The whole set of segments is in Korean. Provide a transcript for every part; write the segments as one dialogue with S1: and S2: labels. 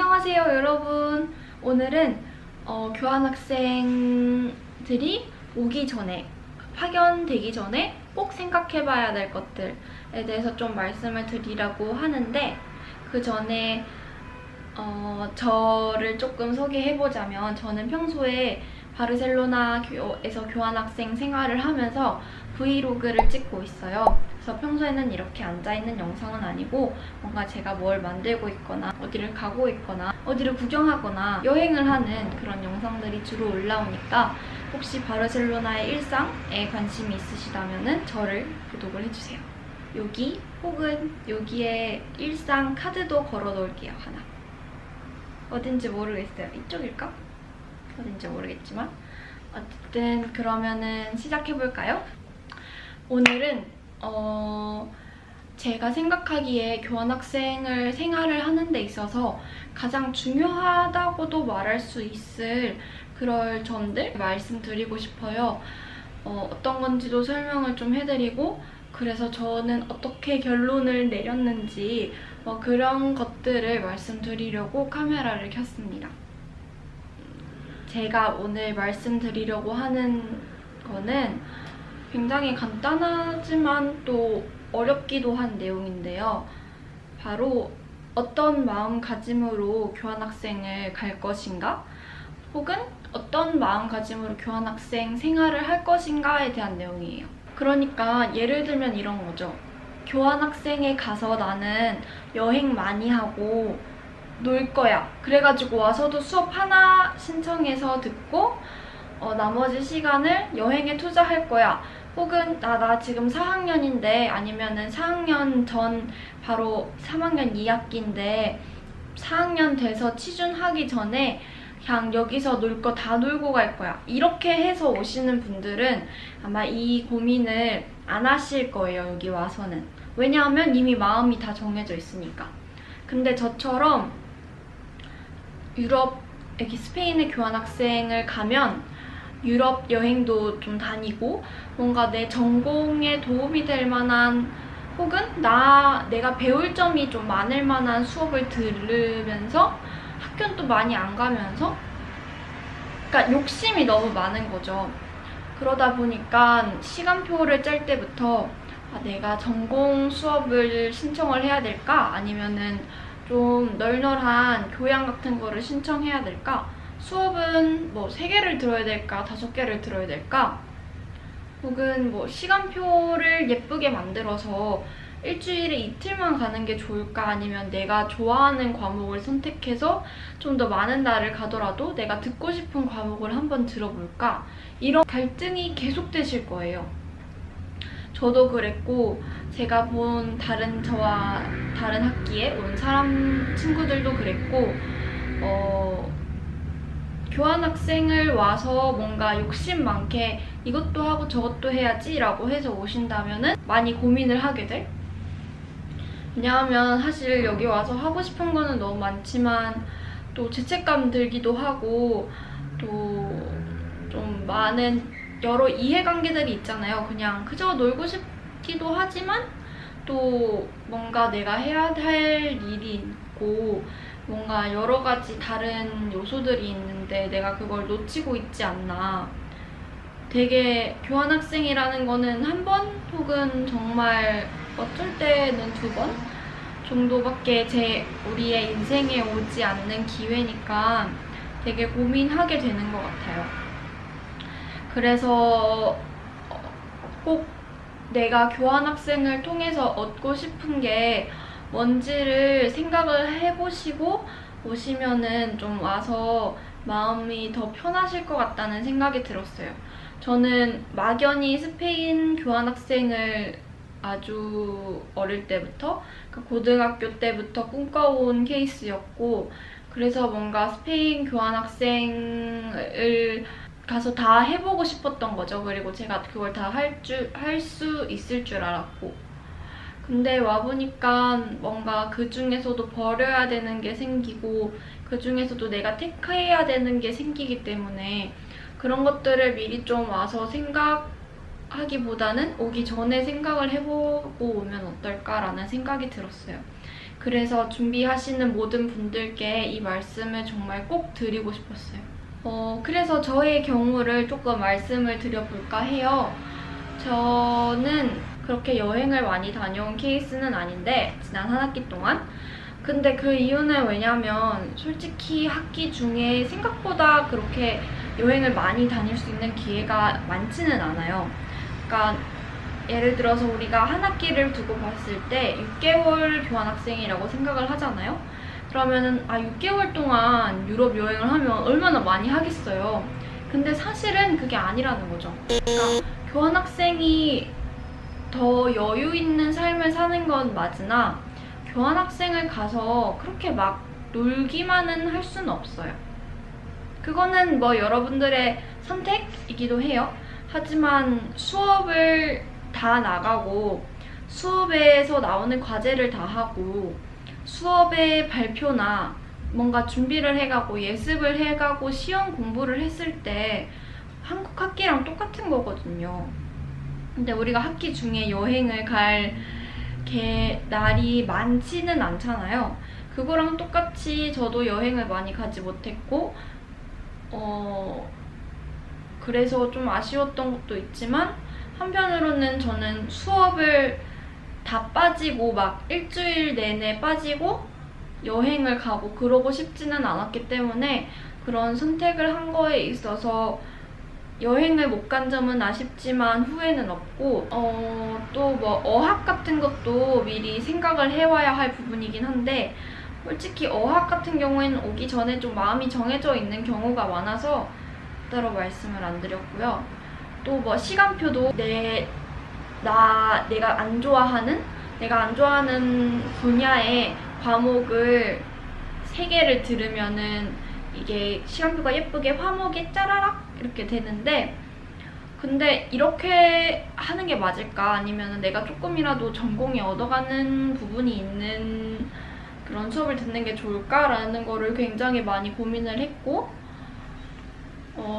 S1: 안녕하세요 여러분. 오늘은 교환학생들이 오기 전에, 파견되기 전에 꼭 생각해봐야 될 것들에 대해서 좀 말씀을 드리려고 하는데, 그 전에 저를 조금 소개해보자면, 저는 평소에 바르셀로나에서 교환학생 생활을 하면서 브이로그를 찍고 있어요. 그래서 평소에는 이렇게 앉아있는 영상은 아니고, 뭔가 제가 뭘 만들고 있거나 어디를 가고 있거나 어디를 구경하거나 여행을 하는 그런 영상들이 주로 올라오니까, 혹시 바르셀로나의 일상에 관심이 있으시다면 저를 구독을 해주세요. 여기 혹은 여기에 일상 카드도 걸어 놓을게요. 하나. 어딘지 모르겠어요. 이쪽일까? 어딘지 모르겠지만 어쨌든 그러면은 시작해볼까요? 오늘은 제가 생각하기에 교환학생을 생활을 하는 데 있어서 가장 중요하다고도 말할 수 있을 그럴 점들 말씀드리고 싶어요. 어떤 건지도 설명을 좀 해드리고, 그래서 저는 어떻게 결론을 내렸는지 그런 것들을 말씀드리려고 카메라를 켰습니다. 제가 오늘 말씀드리려고 하는 거는 굉장히 간단하지만 또 어렵기도 한 내용인데요. 바로 어떤 마음가짐으로 교환학생을 갈 것인가, 혹은 어떤 마음가짐으로 교환학생 생활을 할 것인가에 대한 내용이에요. 그러니까 예를 들면 이런 거죠. 교환학생에 가서 나는 여행 많이 하고 놀 거야. 그래가지고 와서도 수업 하나 신청해서 듣고 나머지 시간을 여행에 투자할 거야. 혹은 나 지금 4학년인데, 아니면은 4학년 전 바로 3학년 2학기인데 4학년 돼서 취준하기 전에 그냥 여기서 놀 거 다 놀고 갈 거야. 이렇게 해서 오시는 분들은 아마 이 고민을 안 하실 거예요, 여기 와서는. 왜냐하면 이미 마음이 다 정해져 있으니까. 근데 저처럼 유럽, 여기 스페인에 교환학생을 가면 유럽 여행도 좀 다니고, 뭔가 내 전공에 도움이 될 만한, 혹은 내가 배울 점이 좀 많을 만한 수업을 들으면서 학교는 또 많이 안 가면서, 그러니까 욕심이 너무 많은 거죠. 그러다 보니까 시간표를 짤 때부터 내가 전공 수업을 신청을 해야 될까? 아니면은 좀 널널한 교양 같은 거를 신청해야 될까? 수업은 3개를 들어야 될까? 5개를 들어야 될까? 혹은 시간표를 예쁘게 만들어서 일주일에 이틀만 가는 게 좋을까? 아니면 내가 좋아하는 과목을 선택해서 좀 더 많은 날을 가더라도 내가 듣고 싶은 과목을 한번 들어볼까? 이런 갈등이 계속되실 거예요. 저도 그랬고, 제가 본 저와 다른 학기에 온 친구들도 그랬고, 교환학생을 와서 뭔가 욕심 많게 이것도 하고 저것도 해야지 라고 해서 오신다면은 많이 고민을 하게 돼. 왜냐하면 사실 여기 와서 하고 싶은 거는 너무 많지만 또 죄책감 들기도 하고, 또 좀 많은 여러 이해관계들이 있잖아요. 그냥 그저 놀고 싶기도 하지만 또 뭔가 내가 해야 할 일이 있고, 뭔가 여러 가지 다른 요소들이 있는데 내가 그걸 놓치고 있지 않나. 되게 교환학생이라는 거는 한 번 혹은 정말 어쩔 때는 2번 정도밖에 우리의 인생에 오지 않는 기회니까 되게 고민하게 되는 것 같아요. 그래서 꼭 내가 교환학생을 통해서 얻고 싶은 게 뭔지를 생각을 해보시고 오시면은 좀 와서 마음이 더 편하실 것 같다는 생각이 들었어요. 저는 막연히 스페인 교환학생을 아주 어릴 때부터, 고등학교 때부터 꿈꿔온 케이스였고, 그래서 뭔가 스페인 교환학생을 가서 다 해보고 싶었던 거죠. 그리고 제가 그걸 다 할 수 있을 줄 알았고. 근데 와보니까 뭔가 그 중에서도 버려야 되는 게 생기고, 그 중에서도 내가 택해야 되는 게 생기기 때문에 그런 것들을 미리 좀 와서 생각을 하기보다는 오기 전에 생각을 해보고 오면 어떨까라는 생각이 들었어요. 그래서 준비하시는 모든 분들께 이 말씀을 정말 꼭 드리고 싶었어요. 그래서 저의 경우를 조금 말씀을 드려볼까 해요. 저는 그렇게 여행을 많이 다녀온 케이스는 아닌데 지난 한 학기 동안. 근데 그 이유는 왜냐면 솔직히 학기 중에 생각보다 그렇게 여행을 많이 다닐 수 있는 기회가 많지는 않아요. 그러니까 예를 들어서 우리가 한 학기를 두고 봤을 때 6개월 교환학생이라고 생각을 하잖아요. 그러면은 6개월 동안 유럽 여행을 하면 얼마나 많이 하겠어요. 근데 사실은 그게 아니라는 거죠. 그러니까 교환학생이 더 여유 있는 삶을 사는 건 맞으나 교환학생을 가서 그렇게 막 놀기만은 할 수는 없어요. 그거는 뭐 여러분들의 선택이기도 해요. 하지만 수업을 다 나가고 수업에서 나오는 과제를 다 하고 수업의 발표나 뭔가 준비를 해가고 예습을 해가고 시험 공부를 했을 때 한국 학기랑 똑같은 거거든요. 근데 우리가 학기 중에 여행을 갈 날이 많지는 않잖아요. 그거랑 똑같이 저도 여행을 많이 가지 못했고 그래서 좀 아쉬웠던 것도 있지만 한편으로는 저는 수업을 다 빠지고 막 일주일 내내 빠지고 여행을 가고 그러고 싶지는 않았기 때문에 그런 선택을 한 거에 있어서 여행을 못 간 점은 아쉽지만 후회는 없고 또 뭐 어학 같은 것도 미리 생각을 해와야 할 부분이긴 한데 솔직히 어학 같은 경우에는 오기 전에 좀 마음이 정해져 있는 경우가 많아서 따로 말씀을 안 드렸고요. 또 뭐 시간표도 내가 안 좋아하는 분야의 과목을 3개를 들으면은 이게 시간표가 예쁘게 화목에 짜라락 이렇게 되는데 근데 이렇게 하는 게 맞을까? 아니면 내가 조금이라도 전공이 얻어가는 부분이 있는 그런 수업을 듣는 게 좋을까라는 거를 굉장히 많이 고민을 했고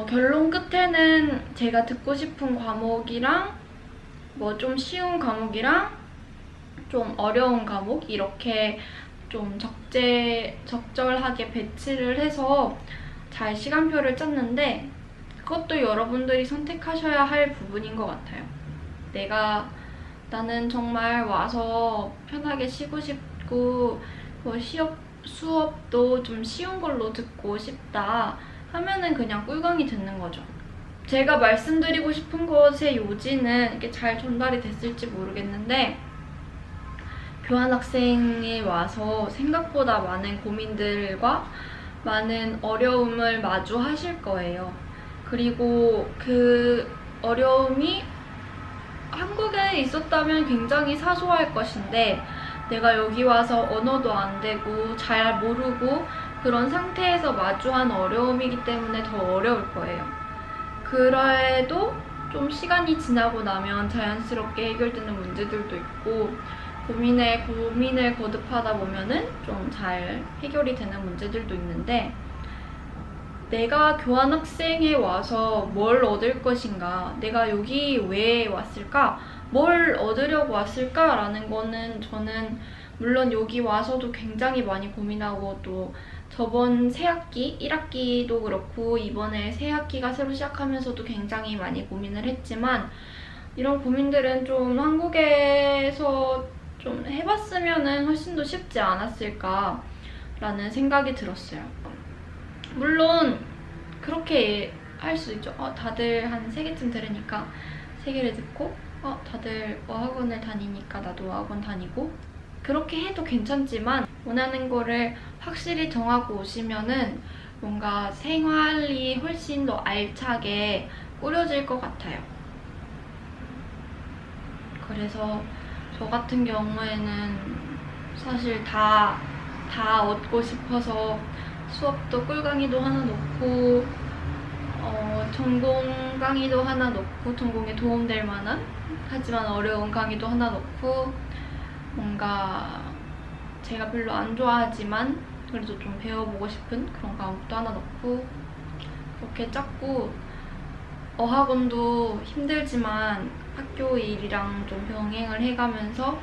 S1: 결론 끝에는 제가 듣고 싶은 과목이랑 뭐 좀 쉬운 과목이랑 좀 어려운 과목 이렇게 좀 적절하게 배치를 해서 잘 시간표를 짰는데 그것도 여러분들이 선택하셔야 할 부분인 것 같아요. 나는 정말 와서 편하게 쉬고 싶고 뭐 수업도 좀 쉬운 걸로 듣고 싶다 하면은 그냥 꿀광이 듣는 거죠. 제가 말씀드리고 싶은 것의 요지는 이게 잘 전달이 됐을지 모르겠는데 교환학생이 와서 생각보다 많은 고민들과 많은 어려움을 마주하실 거예요. 그리고 그 어려움이 한국에 있었다면 굉장히 사소할 것인데 내가 여기 와서 언어도 안 되고 잘 모르고 그런 상태에서 마주한 어려움이기 때문에 더 어려울 거예요. 그래도 좀 시간이 지나고 나면 자연스럽게 해결되는 문제들도 있고 고민을 거듭하다 보면은 좀 잘 해결이 되는 문제들도 있는데 내가 교환학생에 와서 뭘 얻을 것인가, 내가 여기 왜 왔을까, 뭘 얻으려고 왔을까 라는 거는 저는 물론 여기 와서도 굉장히 많이 고민하고 또 저번 새학기, 1학기도 그렇고 이번에 새학기가 새로 시작하면서도 굉장히 많이 고민을 했지만 이런 고민들은 좀 한국에서 좀 해봤으면 훨씬 더 쉽지 않았을까라는 생각이 들었어요. 물론 그렇게 할 수 있죠. 다들 한 3개쯤 들으니까 3개를 듣고 다들 어학원을 다니니까 나도 어학원 다니고 그렇게 해도 괜찮지만 원하는 거를 확실히 정하고 오시면은 뭔가 생활이 훨씬 더 알차게 꾸려질 것 같아요. 그래서 저 같은 경우에는 사실 다 얻고 싶어서 수업도 꿀강의도 하나 놓고 전공 강의도 하나 놓고 전공에 도움될 만한 하지만 어려운 강의도 하나 놓고 뭔가 제가 별로 안 좋아하지만 그래도 좀 배워보고 싶은 그런 과목도 하나 넣고 그렇게 짰고 어학원도 힘들지만 학교 일이랑 좀 병행을 해가면서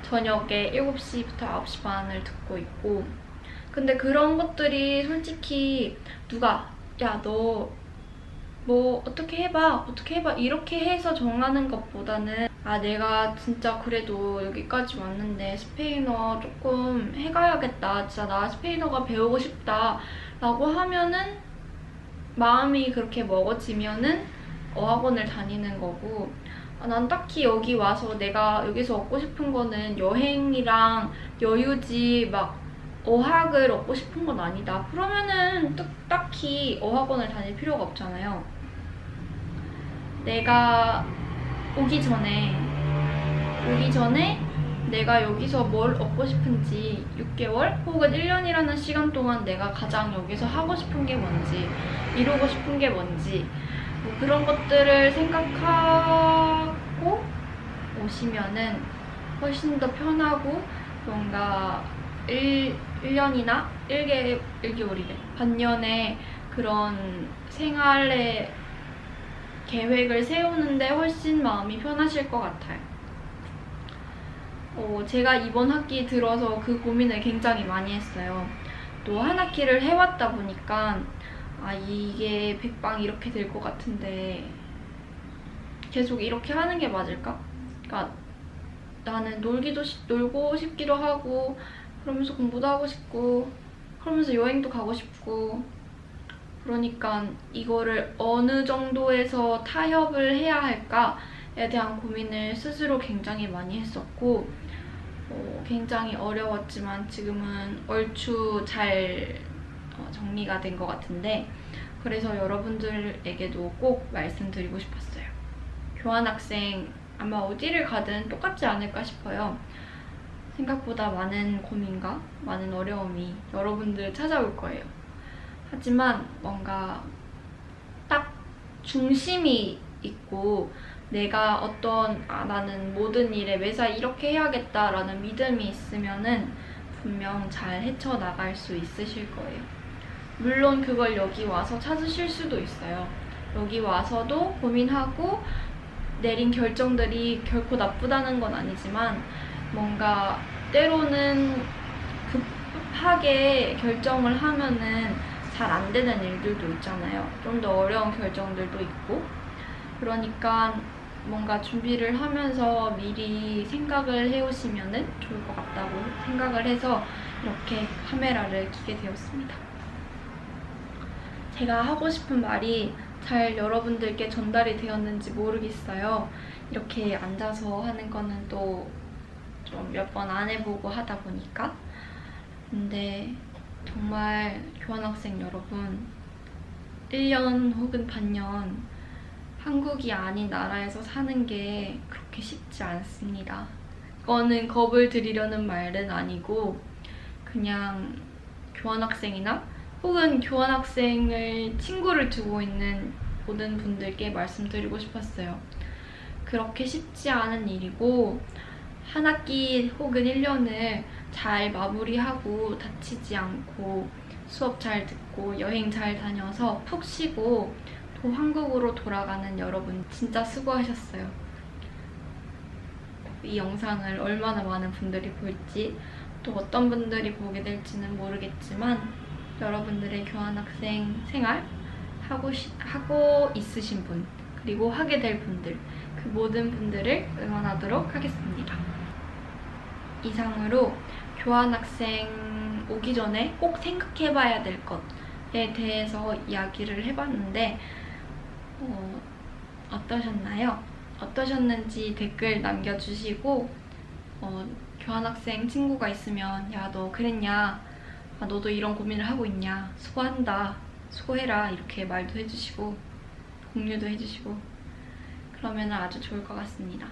S1: 저녁에 7시부터 9시 반을 듣고 있고, 근데 그런 것들이 솔직히 누가 야, 너 뭐 어떻게 해봐 이렇게 해서 정하는 것보다는 내가 진짜 그래도 여기까지 왔는데 스페인어 조금 해가야겠다, 진짜 나 스페인어가 배우고 싶다 라고 하면은, 마음이 그렇게 먹어지면은 어학원을 다니는 거고, 난 딱히 여기 와서 내가 여기서 얻고 싶은 거는 여행이랑 여유지 막 어학을 얻고 싶은 건 아니다, 그러면은 딱히 어학원을 다닐 필요가 없잖아요. 내가 오기 전에 내가 여기서 뭘 얻고 싶은지 6개월 혹은 1년이라는 시간 동안 내가 가장 여기서 하고 싶은 게 뭔지, 이루고 싶은 게 뭔지, 뭐 그런 것들을 생각하고 오시면은 훨씬 더 편하고, 뭔가 1년이나 1개월이래. 반년에 그런 생활의 계획을 세우는데 훨씬 마음이 편하실 것 같아요. 제가 이번 학기 들어서 그 고민을 굉장히 많이 했어요. 또 한 학기를 해왔다 보니까 이게 백방 이렇게 될 것 같은데 계속 이렇게 하는 게 맞을까? 그러니까 나는 놀고 싶기도 하고, 그러면서 공부도 하고 싶고, 그러면서 여행도 가고 싶고, 그러니까 이거를 어느 정도에서 타협을 해야 할까에 대한 고민을 스스로 굉장히 많이 했었고, 굉장히 어려웠지만 지금은 얼추 잘 정리가 된 것 같은데, 그래서 여러분들에게도 꼭 말씀드리고 싶었어요. 교환학생 아마 어디를 가든 똑같지 않을까 싶어요. 생각보다 많은 고민과 많은 어려움이 여러분들 찾아올 거예요. 하지만 뭔가 딱 중심이 있고, 내가 나는 모든 일에 매사에 이렇게 해야겠다라는 믿음이 있으면은 분명 잘 헤쳐나갈 수 있으실 거예요. 물론 그걸 여기 와서 찾으실 수도 있어요. 여기 와서도 고민하고 내린 결정들이 결코 나쁘다는 건 아니지만, 뭔가 때로는 급하게 결정을 하면은 잘 안 되는 일들도 있잖아요. 좀 더 어려운 결정들도 있고, 그러니까 뭔가 준비를 하면서 미리 생각을 해오시면은 좋을 것 같다고 생각을 해서 이렇게 카메라를 켜게 되었습니다. 제가 하고 싶은 말이 잘 여러분들께 전달이 되었는지 모르겠어요. 이렇게 앉아서 하는 거는 또 좀 몇 번 안 해보고 하다 보니까. 근데 정말 교환학생 여러분, 1년 혹은 반년 한국이 아닌 나라에서 사는 게 그렇게 쉽지 않습니다. 이거는 겁을 드리려는 말은 아니고, 그냥 교환학생이나 혹은 교환학생을 친구를 두고 있는 모든 분들께 말씀드리고 싶었어요. 그렇게 쉽지 않은 일이고, 한 학기 혹은 1년을 잘 마무리하고 다치지 않고 수업 잘 듣고 여행 잘 다녀서 푹 쉬고 또 한국으로 돌아가는 여러분 진짜 수고하셨어요. 이 영상을 얼마나 많은 분들이 볼지, 또 어떤 분들이 보게 될지는 모르겠지만, 여러분들의 교환학생 생활 하고 있으신 분, 그리고 하게 될 분들, 그 모든 분들을 응원하도록 하겠습니다. 이상으로 교환학생 오기 전에 꼭 생각해봐야 될 것에 대해서 이야기를 해봤는데, 어떠셨나요? 어떠셨는지 댓글 남겨주시고, 교환학생 친구가 있으면 야, 너 그랬냐? 너도 이런 고민을 하고 있냐? 수고한다. 수고해라. 이렇게 말도 해주시고 공유도 해주시고 그러면 아주 좋을 것 같습니다.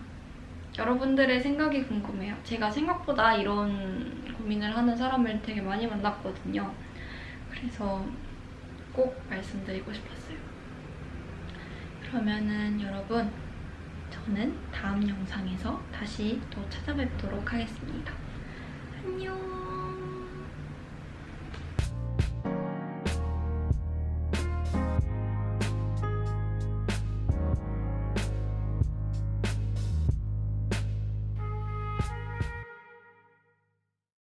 S1: 여러분들의 생각이 궁금해요. 제가 생각보다 이런 고민을 하는 사람을 되게 많이 만났거든요. 그래서 꼭 말씀드리고 싶었어요. 그러면은 여러분, 저는 다음 영상에서 다시 또 찾아뵙도록 하겠습니다. 안녕.